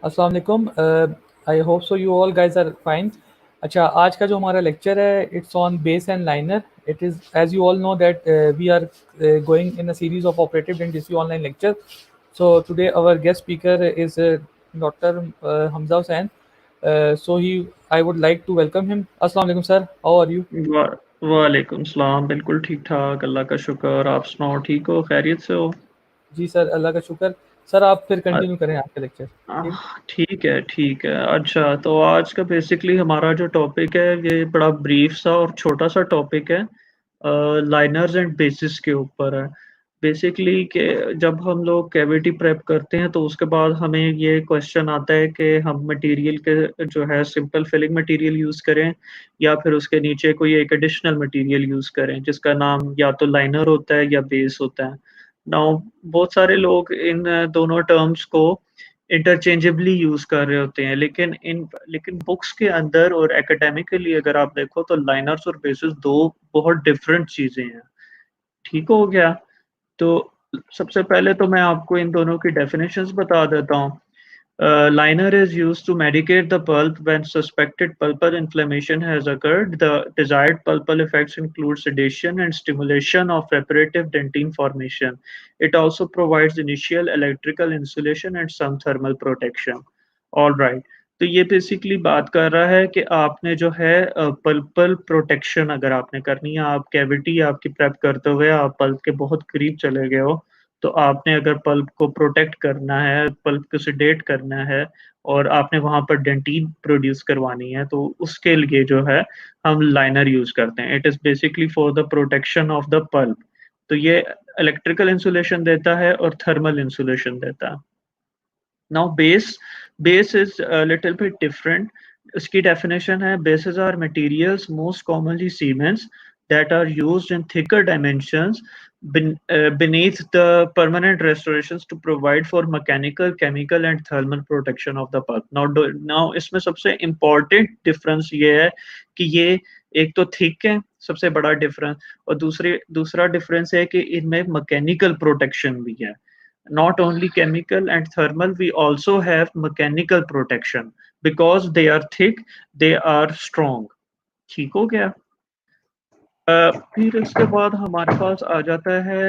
अस्सलाम वालेकुम। I hope so you all guys are fine. अच्छा, आज का जो हमारा लेक्चर है it's on base and liner. It is as you all know that we are going in a series of operative dentistry online lecture. So today our guest speaker is doctor Hamza Hussain. So he I would like to welcome him. अस्सलाम वालेकुम sir, how are you? वालेकुम सलाम। बिल्कुल ठीक ठाक, अल्लाह का शुक्र। आप सुनाओ, ठीक हो, खैरियत से हो? जी सर, अल्लाह का शुक्र। सर आप फिर अ- कंटिन्यू करें आपका लेक्चर। ठीक। ठीक है, ठीक है। अच्छा, तो आज का बेसिकली हमारा जो टॉपिक है ये बड़ा ब्रीफ सा और छोटा सा टॉपिक है। लाइनर्स एंड बेसिस के ऊपर है। बेसिकली कि जब हम लोग कैविटी प्रेप करते हैं तो उसके बाद हमें ये क्वेश्चन आता है कि हम मटेरियल के जो है सिंपल फिलिंग मटेरियल यूज़ करें या फिर उसके नीचे कोई एक एडिशनल मटेरियल यूज़ करें जिसका नाम या तो लाइनर होता है या बेस होता है। नाउ बहुत सारे लोग इन दोनों टर्म्स को इंटरचेंजेबली यूज़ कर रहे होते हैं, लेकिन बुक्स के अंदर और एकेडमिकली अगर आप देखो तो लाइनर्स और बेसिस दो बहुत डिफरेंट चीज़ें हैं। ठीक हो गया? तो सबसे पहले तो मैं आपको इन दोनों की डेफिनेशंस बता देता हूँ। Liner is used to medicate the pulp when suspected pulpal inflammation has occurred. The desired pulpal effects include sedation and stimulation of reparative dentine formation. It also provides initial electrical insulation and some thermal protection. All right. तो ये basically बात कर रहा है कि आपने जो है पल्पल प्रोटेक्शन अगर आपने करनी है, आप कैविटी आपकी प्रेप करते हुए आप पल्प के बहुत करीब चले गए हो, तो आपने अगर पल्प को प्रोटेक्ट करना है, पल्प को सेडेट करना है और आपने वहाँ पर डेंटिन प्रोड्यूस करवानी है, तो उसके लिए जो है हम लाइनर यूज़ करते हैं। It is basically for the protection of the pulp. तो ये इलेक्ट्रिकल इंसुलेशन देता है और थर्मल इंसुलेशन देता है। Now base is little bit different. इसकी डेफिनेशन है bases are materials most commonly cements that are used in thicker dimensions beneath the permanent restorations to provide for mechanical, chemical and thermal protection of the pulp. Now इसमें सबसे important difference ये है कि ये एक तो thick है, सबसे बड़ा डिफरेंस, और दूसरा डिफरेंस है कि इनमें मैकेनिकल प्रोटेक्शन भी है। Not only chemical and thermal, we also have mechanical protection because they are thick, they are strong. ठीक हो गया? फिर इसके बाद हमारे पास आ जाता है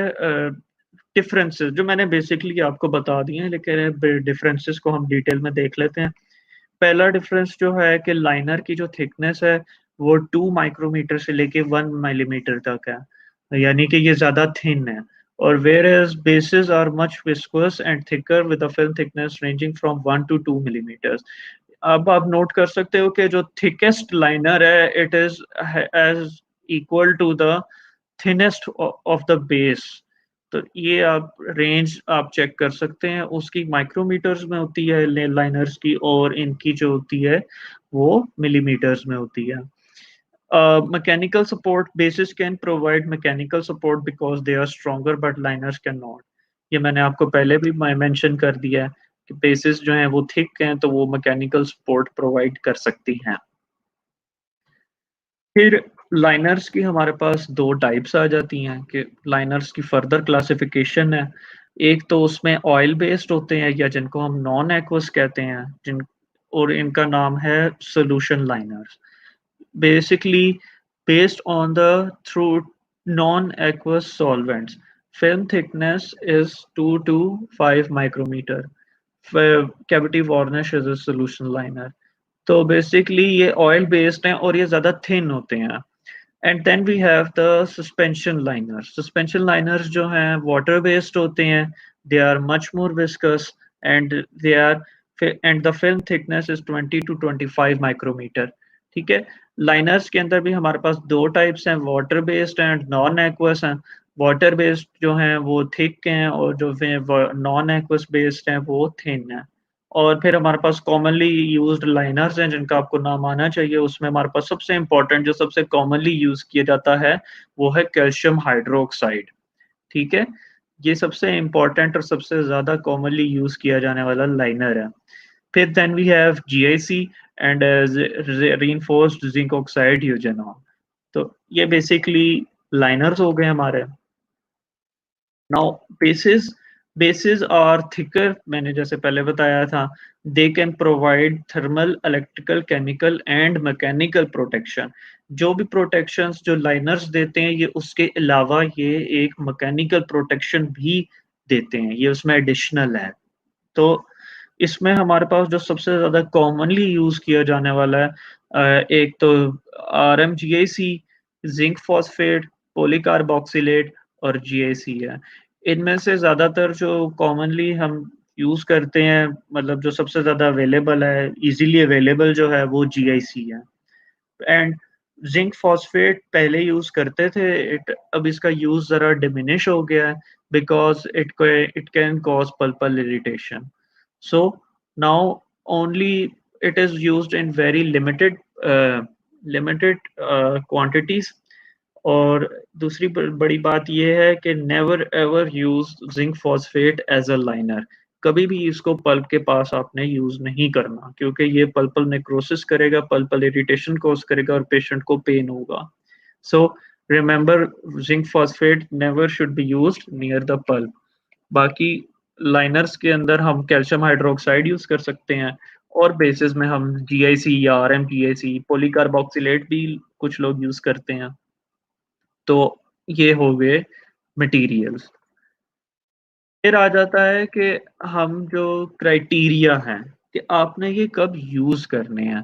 डिफरेंसेस, जो मैंने बेसिकली आपको बता दिए हैं, लेकिन डिफरेंसेस को हम डिटेल में देख लेते हैं। पहला डिफरेंस जो है कि लाइनर की जो थिकनेस है वो 2 माइक्रोमीटर से लेके 1 मिलीमीटर तक है, यानी कि ये ज़्यादा थिन है। और whereas bases are much viscous and thicker with a film thickness ranging from 1 to 2 millimetres. अब आप नोट कर सकते हो कि जो थिकेस्ट लाइनर है it is as equal to the thinnest of the base. तो ये आप रेंज आप चेक कर सकते हैं, उसकी माइक्रोमीटर्स में होती है लाइनर्स की, और इनकी जो होती है वो मिलीमीटर्स में होती है। Mechanical support bases can provide mechanical support because they are stronger but liners cannot. ये मैंने आपको पहले भी मेंशन कर दिया है कि बेसिस जो हैं वो थिक हैं तो वो मैकेनिकल सपोर्ट प्रोवाइड कर सकती हैं। फिर लाइनर्स की हमारे पास दो टाइप्स आ जाती हैं कि लाइनर्स की फर्दर क्लासिफिकेशन है। एक तो उसमें ऑयल बेस्ड होते हैं या जिनको हम नॉन एक्वस कहते हैं, जिन और इनका नाम है solution liners. Basically, based on the through non-aqueous solvents, film thickness is 2 to 5 micrometer. Cavity varnish is a solution liner. तो बेसिकली ये ऑयल बेस्ड हैं और ये ज़्यादा थिन होते हैं। And then we have the suspension liners. Suspension liners जो हैं वाटर बेस्ड होते हैं, they are much more viscous and they are and the film thickness is 20 to 25 micrometre. ठीक है। लाइनर्स के अंदर भी हमारे पास दो टाइप्स हैं, water based and non aqueous हैं। वाटर बेस्ड जो हैं वो थिक हैं और जो नॉन एक्वस बेस्ड हैं वो थिन हैं। और फिर हमारे पास कॉमनली यूज्ड लाइनर्स हैं जिनका आपको नाम आना चाहिए। उसमें हमारे पास सबसे इम्पोर्टेंट जो सबसे कॉमनली यूज किया जाता है वो है कैल्शियम हाइड्रोक्साइड। ठीक है। ये सबसे इम्पोर्टेंट और सबसे ज़्यादा कॉमनली यूज किया जाने वाला लाइनर है। फिर then we have GIC and reinforced zinc oxide eugenol. तो ये बेसिकली लाइनर्स हो गए हमारे। Now bases bases are thicker, मैंने जैसे पहले बताया था, they can provide thermal, electrical, chemical and mechanical protection. जो भी प्रोटेक्शंस जो लाइनर्स देते हैं, ये उसके अलावा ये एक मैकेनिकल प्रोटेक्शन भी देते हैं, ये उसमें एडिशनल है। तो इसमें हमारे पास जो सबसे ज़्यादा कॉमनली यूज़ किया जाने वाला है, एक तो RMGAC, ज़िंक फॉस्फेट, पॉलीकार्बोक्सिलेट और GAC है। इनमें से ज़्यादातर जो कॉमनली हम यूज़ करते हैं, मतलब जो सबसे ज़्यादा अवेलेबल है, ईज़िली अवेलेबल जो है वो GIC है। एंड ज़िंक फॉस्फेट पहले यूज़ करते थे, इट अब इसका यूज़ ज़रा डिमिनिश हो गया है because it can cause pulpal irritation. So now only it is used in very limited quantities। और दूसरी बड़ी बात ये है कि never ever use zinc phosphate as a liner. कभी भी इसको पल्प के पास आपने यूज नहीं करना, क्योंकि ये पल्पल नेक्रोसिस करेगा, पल्पल इरिटेशन कॉज करेगा और पेशेंट को पेन होगा। So remember, zinc phosphate never should be used near the pulp. बाकी लाइनर्स के अंदर हम कैल्शियम हाइड्रोक्साइड यूज़ कर सकते हैं, और बेसिस में हम GIC या RMGAC, पॉलीकार्बोक्सिलेट भी कुछ लोग यूज़ करते हैं। तो ये हो गए मटेरियल्स। फिर आ जाता है कि हम जो क्राइटेरिया हैं कि आपने ये कब यूज़ करने हैं।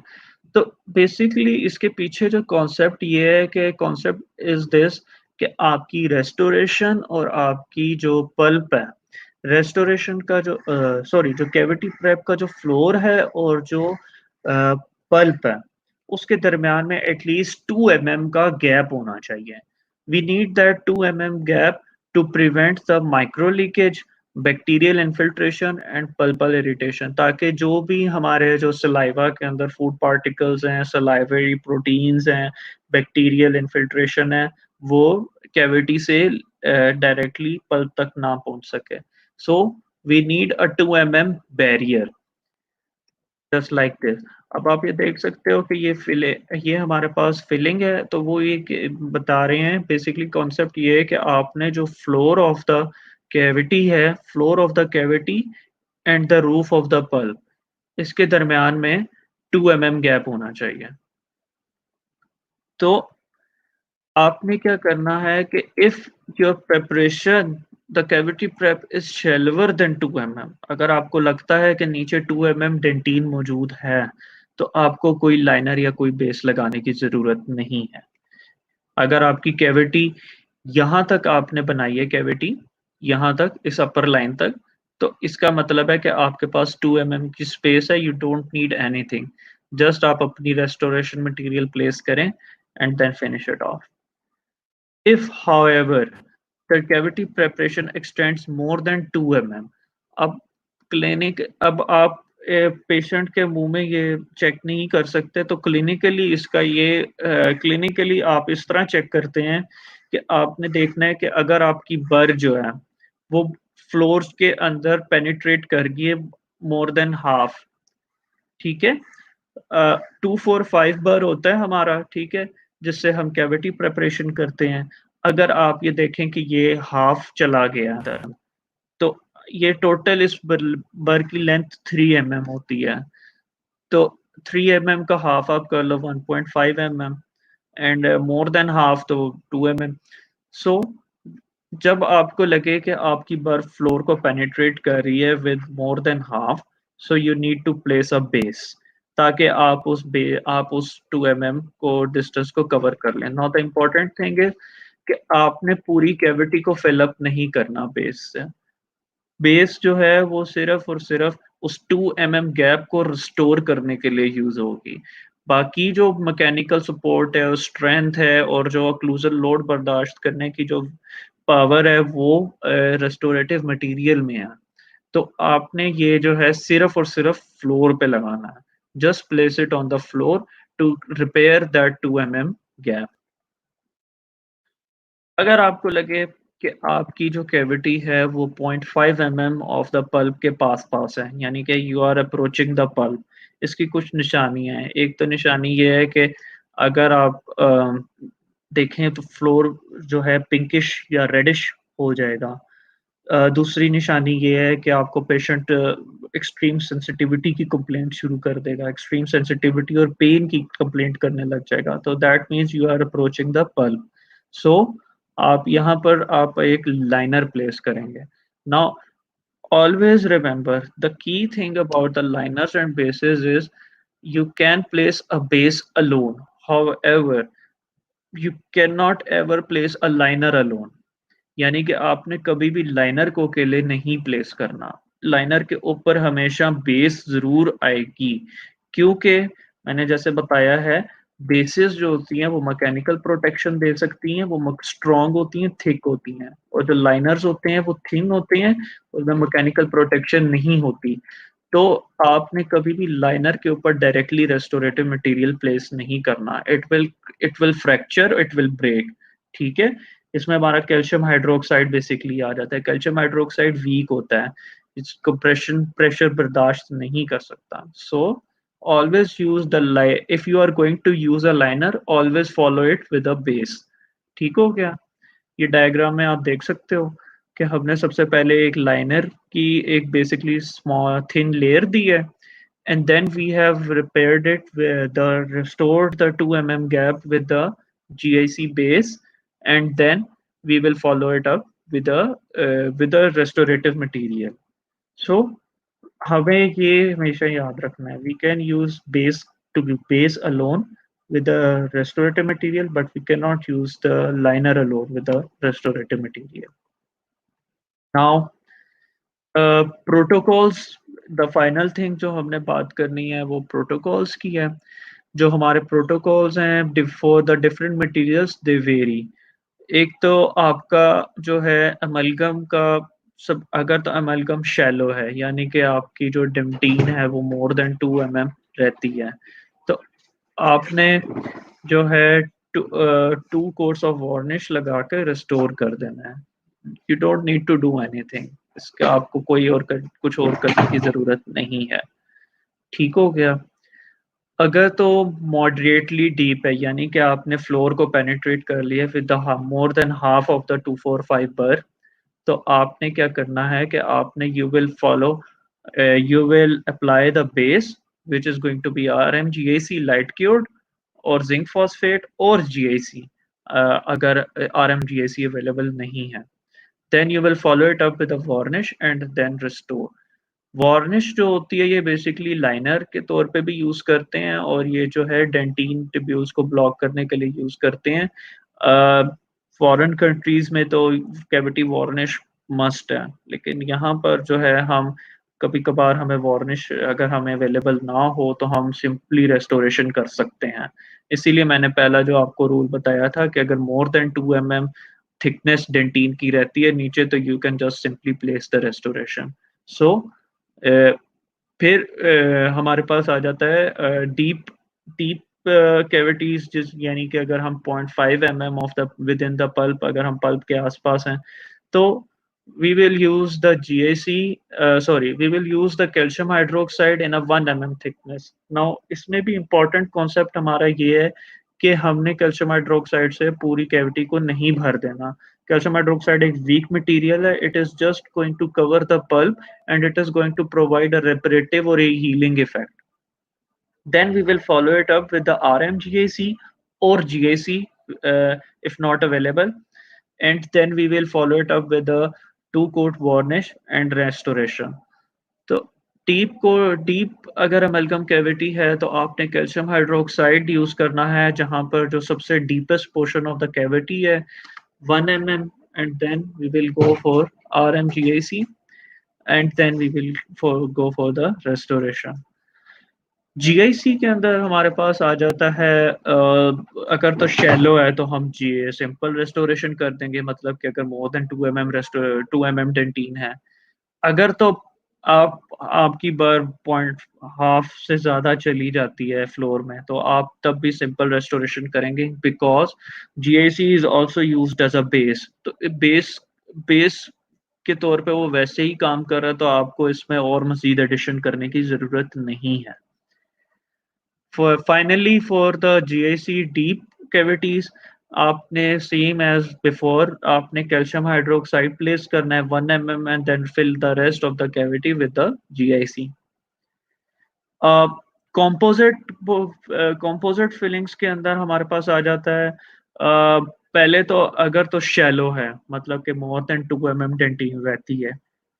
तो बेसिकली इसके पीछे जो कॉन्सेप्ट ये है कि कॉन्सेप्ट इज़ दिस, कि आपकी रेस्टोरेशन और आपकी जो पल्प है, रेस्टोरेशन का जो सॉरी जो कैविटी प्रेप का जो फ्लोर है और जो पल्प है, उसके दरमियान में एटलीस्ट 2 mm का गैप होना चाहिए। We need that 2 mm gap to prevent the micro leakage, bacterial infiltration and pulpal irritation, ताकि जो भी हमारे जो सलाइवा के अंदर फूड पार्टिकल्स हैं, सलाइवरी प्रोटीन्स हैं, बैक्टीरियल इन्फिल्ट्रेशन है, वो कैविटी से डायरेक्टली पल्प तक ना पहुंच सके। So we need a 2 mm barrier, just like this. अब आप ये देख सकते हो कि ये हमारे पास फिलिंग है, तो वो ये बता रहे हैं, बेसिकली कॉन्सेप्ट ये है कि आपने जो फ्लोर ऑफ द कैविटी है, floor of the cavity and the roof of the pulp, इसके दरमियान में 2 mm गैप होना चाहिए। तो आपने क्या करना है कि if your preparation the cavity prep is shallower than 2 mm, अगर आपको लगता है कि नीचे 2 mm डेंटिन मौजूद है, तो आपको कोई लाइनर या कोई बेस लगाने की ज़रूरत नहीं है। अगर आपकी कैविटी यहाँ तक आपने बनाई है, कैविटी यहाँ तक, इस अपर लाइन तक, तो इसका मतलब है कि आपके पास 2 mm की स्पेस है, you don't need anything. Just आप अपनी रेस्टोरेशन मटेरियल प्लेस करें and then finish it off. If, however, the cavity preparation extends more than 2 mm, अब अब आप पेशेंट के मुंह में ये चेक नहीं कर सकते, तो क्लिनिकली इसका ये क्लिनिकली आप इस तरह चेक करते हैं कि आपने देखना है कि अगर आपकी बर जो है वो फ्लोर्स के अंदर पेनिट्रेट कर गई है मोर देन हाफ, ठीक है। 2-4-5 बार होता है हमारा, ठीक है, जिससे हम कैविटी प्रिपरेशन करते हैं। अगर आप ये देखें कि ये हाफ चला गया अंदर, तो ये टोटल इस बर की लेंथ 3 mm होती है। तो 3 mm का हाफ आप कर लो 1.5 mm, and more than half तो 2 mm। सो जब आपको लगे कि आपकी बर्फ फ्लोर को पेनिट्रेट कर रही है with more than half, so you need to place a base, ताकि आप उस 2 mm को डिस्टेंस को कवर कर लें। Now the important thing is कि आपने पूरी कैविटी को फिल अप नहीं करना बेस से। बेस जो है वो सिर्फ और सिर्फ उस 2 mm गैप को रिस्टोर करने के लिए यूज होगी। बाकी जो मैकेनिकल सपोर्ट है, स्ट्रेंथ है और जो ऑक्लूजन लोड बर्दाश्त करने की जो पावर है, वो रेस्टोरेटिव मटेरियल में है। तो आपने ये जो है सिर्फ और सिर्फ फ्लोर पे लगाना है। Just place it on the floor to repair that 2 mm gap. अगर आपको लगे कि आपकी जो कैविटी है वो 0.5 mm ऑफ द पल्प के पास-पास है, यानी कि you are approaching the pulp, इसकी कुछ निशानियाँ हैं। एक तो निशानी ये है कि अगर आप देखें तो फ्लोर जो है पिंकिश या रेडिश हो जाएगा। दूसरी निशानी ये है कि आपको पेशेंट एक्सट्रीम सेंसिटिविटी की कंप्लेंट शुरू कर देगा, एक्सट्रीम सेंसिटिविटी और पेन की कंप्लेंट करने लग जाएगा, तो that means you are approaching the pulp. So आप यहाँ पर आप एक लाइनर प्लेस करेंगे। Now always remember the key thing about the liners and bases is you can place a base alone. However, you cannot ever place a liner alone. यानी कि आपने कभी भी लाइनर को अकेले नहीं प्लेस करना। लाइनर के ऊपर हमेशा बेस ज़रूर आएगी, क्योंकि मैंने जैसे बताया है, बेसेस जो होती हैं वो मैकेनिकल प्रोटेक्शन दे सकती हैं, वो स्ट्रॉन्ग होती हैं, थिक होती हैं, और जो लाइनर्स होते हैं वो थिन होते हैं, उसमें मैकेनिकल प्रोटेक्शन नहीं होती। तो आपने कभी भी लाइनर के ऊपर डायरेक्टली रेस्टोरेटिव मटेरियल प्लेस नहीं करना। It will fracture, it will break. ठीक है? इसमें हमारा कैल्शियम हाइड्रोक्साइड बेसिकली आ जाता है। कैल्शियम हाइड्रोक्साइड वीक होता है, इसको प्रेशर बर्दाश्त नहीं कर सकता। So always use the if you are going to use a liner, always follow it with a base. ठीक हो गया? ये डायग्राम में आप देख सकते हो कि हमने सबसे पहले एक लाइनर की एक बेसिकली स्मॉल थिन लेयर दी है, and then we have repaired it with restored the 2 mm gap with the GIC base, and then we will follow it up with a restorative material. So हमें ये हमेशा याद रखना है, we can use base to be base alone with the restorative material, but we cannot use the liner alone with the restorative material. Now protocols, the final thing जो हमने बात करनी है वो प्रोटोकॉल्स की है। जो हमारे प्रोटोकॉल्स हैं for the different materials they very. एक तो आपका जो है अमलगम का, सब अगर तो अमलगम शैलो है, यानी कि आपकी जो डिमटीन है वो मोर देन 2 mm रहती है, तो आपने जो है टू कोर्स ऑफ वार्निश लगा के रिस्टोर कर देना है। You don't need to do anything, इसका आपको कोई और कुछ और करने की ज़रूरत नहीं है। ठीक हो गया? अगर तो मॉडरेटली डीप है, यानी कि आपने फ्लोर को पेनिट्रेट कर लिया with the more than half of the 245 bur, तो आपने क्या करना है कि आपने you will apply the base which is going to be RMGAC light cured और जिंक फॉस्फेट और GIC, अगर RMGAC अवेलेबल नहीं है। Then you will follow it up with a varnish and then restore. Varnish जो होती है ये basically liner के तौर पे भी यूज़ करते हैं, और ये जो है डेंटिन ट्यूब्यूल्स को ब्लॉक करने के लिए यूज़ करते हैं। फॉरेन कंट्रीज़ में तो कैविटी वार्निश मस्ट है, लेकिन यहाँ पर जो है हम कभी कभार हमें वार्निश अगर हमें अवेलेबल ना हो तो हम सिंपली रेस्टोरेशन कर सकते हैं। इसीलिए मैंने पहला जो आपको रूल बताया था कि अगर more than 2 mm thickness dentine की रहती है नीचे, तो you can just simply place the restoration. So फिर हमारे पास आ जाता है डीप डीप कैविटीज, जिस यानी कि अगर हम 0.5 mm of the with in the pulp, अगर हम पल्प के आसपास हैं, तो we will use the GAC, we will use the calcium hydroxide in a 1 mm thickness. Now इसमें भी important concept हमारा ये है कि हमने कैल्शियम हाइड्रोक्साइड से पूरी कैविटी को नहीं भर देना। कैल्शियम हाइड्रोक्साइड एक वीक मटेरियल है, it is just going to cover the pulp and it is going to provide a reparative और a healing effect. Then we will follow it up with the RMGAC or GAC if not available, and then we will follow it up with a 2-coat varnish and restoration. तो deep अगर amalgam cavity है तो आपने calcium hydroxide use करना है, जहां पर जो सबसे deepest portion of the cavity है 1 mm, and then we will go for RMGAC and then we will go for the restoration. GIC के अंदर हमारे पास आ जाता है अगर तो शैलो है तो हम सिंपल रेस्टोरेशन कर देंगे, मतलब कि अगर मोर देन 2 mm डेंटीन है। अगर तो आपकी बर पॉइंट हाफ से ज़्यादा चली जाती है फ्लोर में, तो आप तब भी सिंपल रेस्टोरेशन करेंगे, because GIC is also used as a base. तो बेस के तौर पे वो वैसे ही काम कर रहा है, तो आपको इसमें और मज़ीद एडिशन करने की ज़रूरत नहीं है। Finally, for the GIC deep cavities, आपने सेम एज बिफोर आपने कैल्शियम हाइड्रोक्साइड प्लेस करना है 1 mm and then fill the rest of the cavity with the GIC. Composite composite fillings के अंदर हमारे पास आ जाता है पहले तो अगर तो शैलो है मतलब कि मोर देन 2 mm डेंटिंग रहती है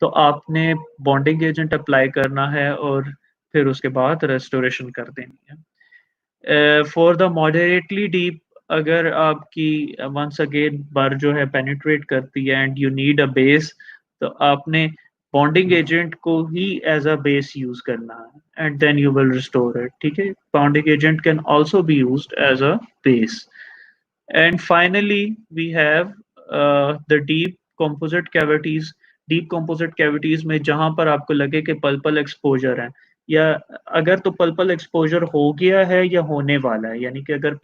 तो आपने बॉन्डिंग एजेंट अप्लाई करना है और फिर उसके बाद रेस्टोरेशन कर देनी है। फॉर द मॉडरेटली डीप अगर आपकी वंस अगेन बर जो है पेनिट्रेट करती है and you need a base तो आपने बॉन्डिंग एजेंट को ही एज अ बेस यूज करना है and then you will restore it. ठीक है, bonding agent can also be used as a base. And finally we have the deep composite cavities। Deep composite cavities में जहां पर आपको लगे कि पल्पल एक्सपोजर है या अगर तो पल्पल एक्सपोजर हो गया है या होने वाला है, यानी कि अगर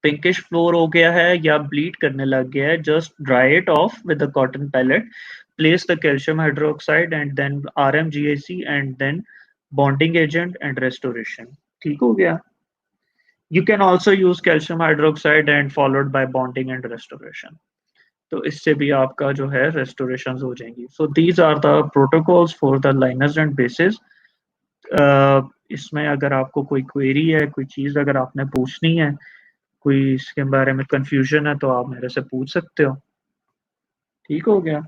पिंकिश फ्लोर हो गया है या ब्लीड करने लग गया है, just dry it off with a cotton pellet, place the calcium hydroxide and then RMGAC and then bonding agent and restoration. ठीक हो गया। You can also use calcium hydroxide and followed by bonding and restoration. तो इससे भी आपका जो है restoration हो जाएंगी। So these are the protocols for the liners and bases. इसमें अगर आपको कोई क्वेरी है, कोई चीज़ अगर आपने पूछनी है, कोई इसके बारे में कंफ्यूजन है तो आप मेरे से पूछ सकते हो। ठीक हो गया।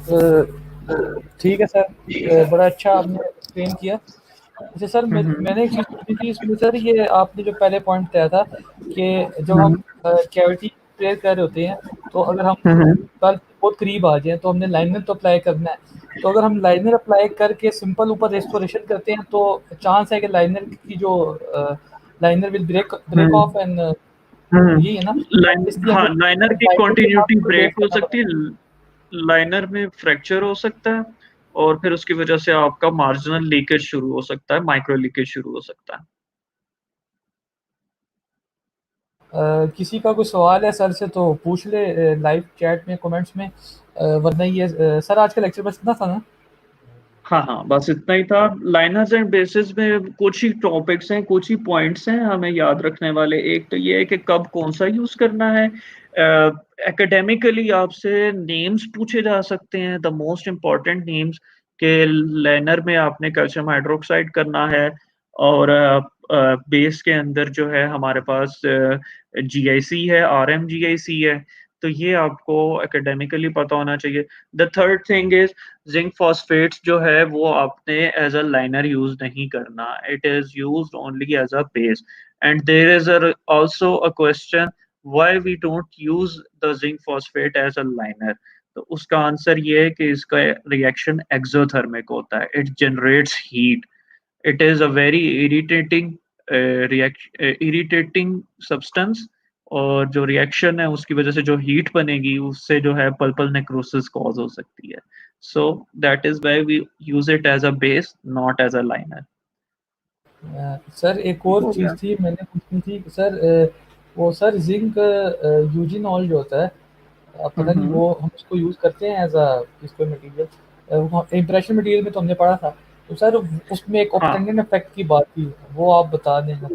अ, ठीक है सर, बड़ा अच्छा आपने एक्सप्लेन किया। अच्छा सर, मैंने एक चीज़ पूछनी थी इसमें सर, ये आपने जो पहले पॉइंट बताया था कि जब हम कैविटी क्लियर कर रहे होते हैं तो अगर हम कल बहुत करीब आ जाएँ तो हमने लाइनर तो अप्लाई करना है। तो अगर हम लाइनर अप्लाई करके सिंपल ऊपर रेस्टोरेशन करते हैं तो चांस है कि लाइनर की जो liner will break off and यही है ना? लाइन इसलिए हाँ, हमें लाइनर की लाइनर के साथ कंटिन्यूटी कोई बेस ब्रेक हो करना सकती है। पड़ेगा। लाइनर में फ्रैक्चर हो सकता है और फिर उसकी वजह से आपका मार्जिनल लीकेज शुरू हो सकता है, माइक्रो लीकेज शुरू हो सकता है। किसी का कोई सवाल है सर से तो पूछ ले लाइव चैट में कमेंट्स में, वरना ये सर आज का लेक्चर बस इतना था ना? हाँ हाँ, बस इतना ही था। लाइनर्स एंड बेसिस में कुछ ही टॉपिक्स हैं, कुछ ही पॉइंट्स हैं हमें याद रखने वाले। एक तो ये है कि कब कौन सा यूज करना है। एकेडमिकली आपसे नेम्स पूछे जा सकते हैं, द मोस्ट इम्पॉर्टेंट नेम्स के लाइनर में आपने कैल्शियम हाइड्रोक्साइड करना है और बेस के अंदर जो है हमारे पास GIC है, RMGIC है। तो ये आपको एकेडमिकली पता होना चाहिए। The third thing is zinc phosphates जो है वो आपने एज अ लाइनर यूज नहीं करना, it is used only as a base. And there is also a question why we don't use the zinc phosphate as a liner. तो उसका answer ये है कि इसका रिएक्शन एक्सोथर्मिक होता है, it generates heat. It is a very irritating irritating substance और जो रिएक्शन है उसकी वजह से जो हीट बनेगी उससे जो है पल्पल नेक्रोसिस कॉज हो सकती है। So that is why we use it as a base, not as a liner. Sir एक ठीक और हो चीज़ गया। थी मैंने पूछनी थी कि सर वो सर जिंक यूजिनॉल जो होता है, पता नहीं हम्म वो हम उसको यूज़ करते हैं एज अ इसको मटेरियल, इम्प्रेशन मटेरियल में तो हमने पढ़ा था। तो सर उसमें एक हाँ। ऑप्टेंडेंट इफेक्ट की बात थी, वो आप बता देना।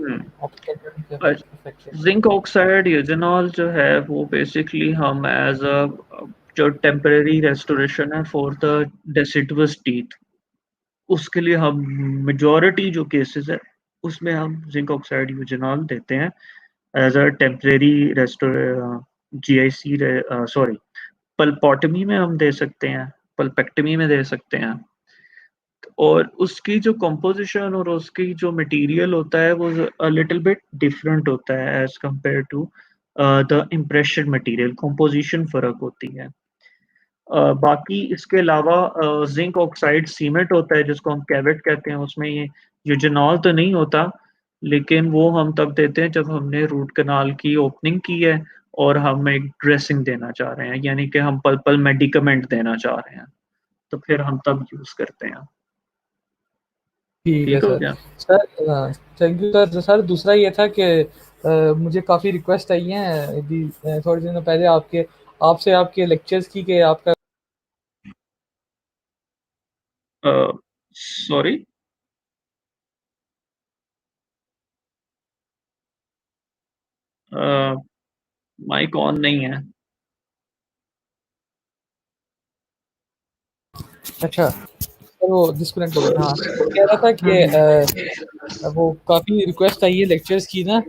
ऑप्टेंडेंट इफेक्ट है। जिंक ऑक्साइड यूजेनॉल जो है वो बेसिकली हम एज अ जो टेम्परेरी रेस्टोरेशन है फॉर द डेसिडुअस टीथ, उसके लिए हम मेजॉरिटी जो केसेस है उसमें हम जिंक ऑक्साइड यूजेनॉल देते हैं as a temporary restore GIC, sorry, pulpotomy में हम दे सकते हैं, पल्पेक्टमी में दे सकते हैं। और उसकी जो कंपोजिशन और उसकी जो मटेरियल होता है वो लिटिल बिट डिफरेंट होता है as compare to the impression material, composition फर्क होती है। बाकी इसके अलावा जिंक ऑक्साइड सीमेंट होता है जिसको हम कैवेट कहते हैं, उसमें ये यूजेनॉल तो नहीं होता, लेकिन वो हम तब देते हैं जब हमने रूट कनाल की ओपनिंग की है और हम एक ड्रेसिंग देना चाह रहे हैं, यानी कि हम पल्पल मेडिकमेंट देना चाह रहे हैं, तो फिर हम तब यूज करते हैं। ठीक है ठीक हो सर। गया। Sir thank you sir. Sir दूसरा ये था कि मुझे काफ़ी रिक्वेस्ट आई हैं अभी थोड़े दिनों पहले आपसे आपके लेक्चर्स की कि आपका सॉरी। माइक ऑन नहीं है। अच्छा, सर वो डिस्कनेक्ट हो गया था। हाँ, कह रहा था कि वो काफ़ी रिक्वेस्ट आई है लेक्चर्स की ना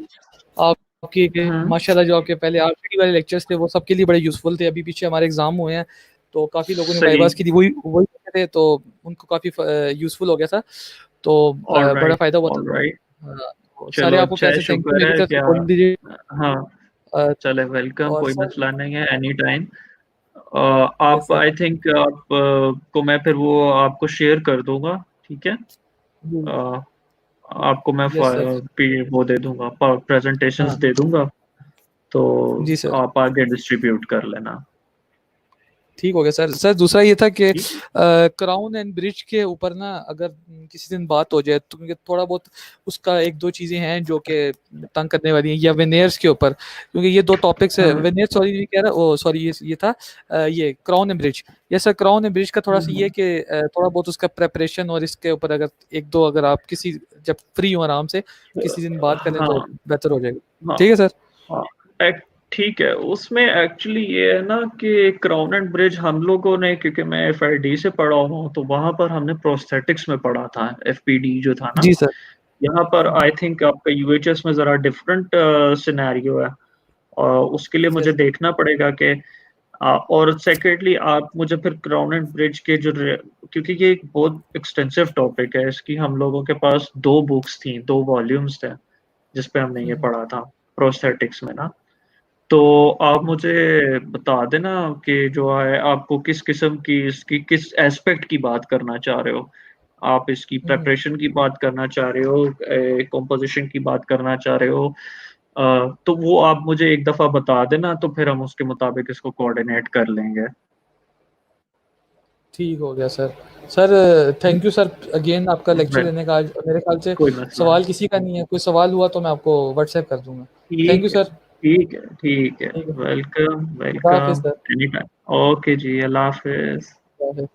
आपके के हम्म, माशाल्लाह जो आपके पहले आखिरी वाले लेक्चर्स थे वो सबके लिए बड़े यूज़फुल थे। अभी पीछे हमारे एग्ज़ाम हुए हैं, तो काफ़ी लोगों ने सही। वाइवास की थी, वही वही कर रहे थे, तो उनको काफ़ी यूज़फुल हो गया था। तो ऑल बड़ा राइट, फ़ायदा हुआ था। All right. तो सारे चलो आपको अच्छा प्यार है, से थैंक यू शुक्र मेरी है तरफ से क्या। बोल दीजिए। हाँ, अ, चले वेलकम, और कोई सर मसला नहीं है, एनी टाइम। यस आप सर। आई थिंक आप को मैं फिर वो आपको शेयर कर दूंगा, ठीक है। जी, अ, आपको मैं यस सर। वो दे दूंगा, प्रेजेंटेशंस हाँ, दे दूंगा, तो जी सर। आप आगे डिस्ट्रीब्यूट कर लेना। ठीक हो गया सर। सर दूसरा ये था कि ठीक। क्राउन एंड ब्रिज के ऊपर ना अगर किसी दिन बात हो जाए तो, क्योंकि थोड़ा बहुत उसका एक दो चीज़ें हैं जो कि तंग करने वाली हैं, या वेनियर्स के ऊपर, क्योंकि ये दो टॉपिक्स है। हाँ। वेनियर सॉरी नहीं कह रहा, ओ सॉरी, ये था ये क्राउन एंड ब्रिज। ये सर क्राउन एंड ब्रिज का थोड़ा सा ये हम्म, कि थोड़ा बहुत उसका प्रेपरेशन और इसके ऊपर अगर एक दो अगर आप किसी जब फ्री हो आराम से किसी दिन बात करें तो हाँ, बेहतर हो जाएगा। हाँ, ठीक है सर। हाँ। ठीक है, उसमें एक्चुअली ये है ना कि क्राउन एंड ब्रिज हम लोगों ने, क्योंकि मैं एफआईडी से पढ़ा हुआ हूँ, तो वहां पर हमने प्रोस्थेटिक्स में पढ़ा था, एफपीडी जो था ना। जी सर। यहाँ पर आई थिंक आपका यूएचएस में जरा डिफरेंट सिनेरियो है, और उसके लिए मुझे यस। देखना पड़ेगा कि और सेकेंडली आप मुझे फिर क्राउन एंड ब्रिज के क्योंकि ये एक बहुत एक्सटेंसिव टॉपिक है, इसकी हम लोगों के पास दो बुक्स थी, दो वॉल्यूम्स थे जिसपे हमने ये पढ़ा था प्रोस्थेटिक्स में ना। तो आप मुझे बता देना कि जो है आपको किस किस्म की, इसकी किस एस्पेक्ट की बात करना चाह रहे हो। आप इसकी प्रेपरेशन की बात करना चाह रहे हो, कंपोजिशन की बात करना चाह रहे हो, तो वो आप मुझे एक दफ़ा बता देना, तो फिर हम उसके मुताबिक इसको कोऑर्डिनेट कर लेंगे। ठीक हो गया sir. Sir thank you sir again आपका लेक्चर वेल, देने का। आज मेरे ख्याल से कोई मसला सवाल नहीं। किसी का नहीं है, कोई सवाल हुआ तो मैं आपको व्हाट्सएप कर दूंगा। थैंक यू ठीक है, सर। ठीक है, ठीक है। ठीक है सर। वेलकम, खुदा हाफिज welcome. Sir. Any time. Okay जी, अल्लाह हाफ़िज़। खुदा हाफिज।